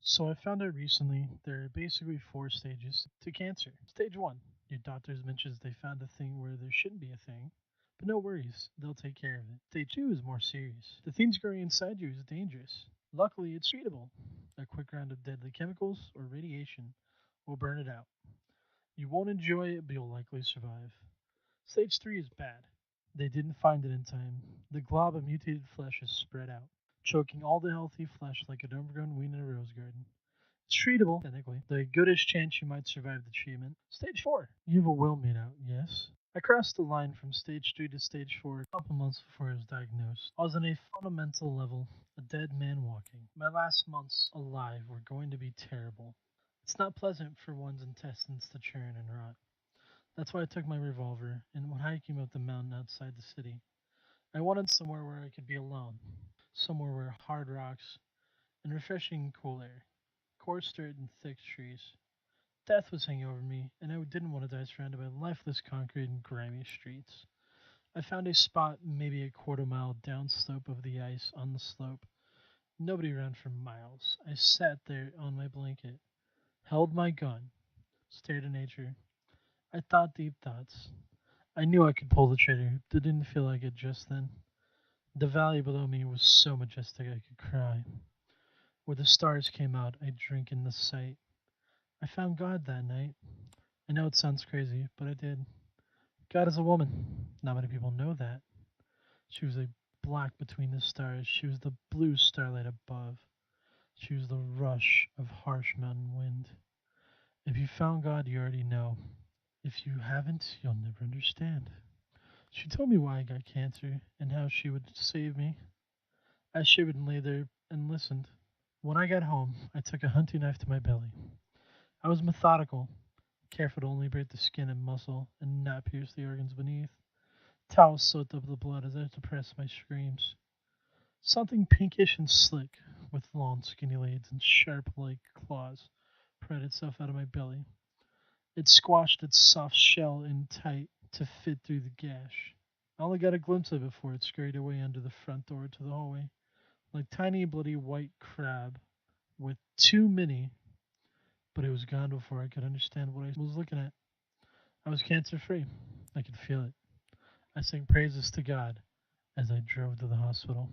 So I found out recently there are basically four stages to cancer. Stage one, your doctors mentions they found a thing where there shouldn't be a thing, but no worries, they'll take care of it. Stage two is more serious. The thing's growing inside you is dangerous. Luckily, it's treatable. A quick round of deadly chemicals or radiation will burn it out. You won't enjoy it, but you'll likely survive. Stage three is bad. They didn't find it in time. The glob of mutated flesh is spread out, choking all the healthy flesh like an overgrown weed in a rose garden. It's treatable, technically. The goodest chance you might survive the treatment. Stage 4. You have a will made out, yes? I crossed the line from stage 3 to stage 4 a couple months before I was diagnosed. I was on a fundamental level, a dead man walking. My last months alive were going to be terrible. It's not pleasant for one's intestines to churn and rot. That's why I took my revolver and went hiking up the mountain outside the city. I wanted somewhere where I could be alone, somewhere where hard rocks and refreshing cool air, coarse dirt and thick trees. Death was hanging over me, and I didn't want to die surrounded by lifeless concrete and grimy streets. I found a spot maybe a quarter mile downslope of the ice on the slope. Nobody around for miles. I sat there on my blanket, held my gun, stared at nature. I thought deep thoughts. I knew I could pull the trigger, but didn't feel like it just then. The valley below me was so majestic I could cry. Where the stars came out, I drink in the sight. I found God that night. I know it sounds crazy, but I did. God is a woman. Not many people know that. She was a black between the stars. She was the blue starlight above. She was the rush of harsh mountain wind. If you found God, you already know. If you haven't, you'll never understand. She told me why I got cancer and how she would save me. I shivered and lay there and listened. When I got home, I took a hunting knife to my belly. I was methodical, careful to only break the skin and muscle and not pierce the organs beneath. Towels soaked up the blood as I suppressed my screams. Something pinkish and slick, with long skinny blades and sharp like claws, pried itself out of my belly. It squashed its soft shell in tight to fit through the gash. I only got a glimpse of it before it scurried away under the front door to the hallway, like tiny bloody white crab with too many, but it was gone before I could understand what I was looking at. I was cancer free. I could feel it. I sang praises to God as I drove to the hospital.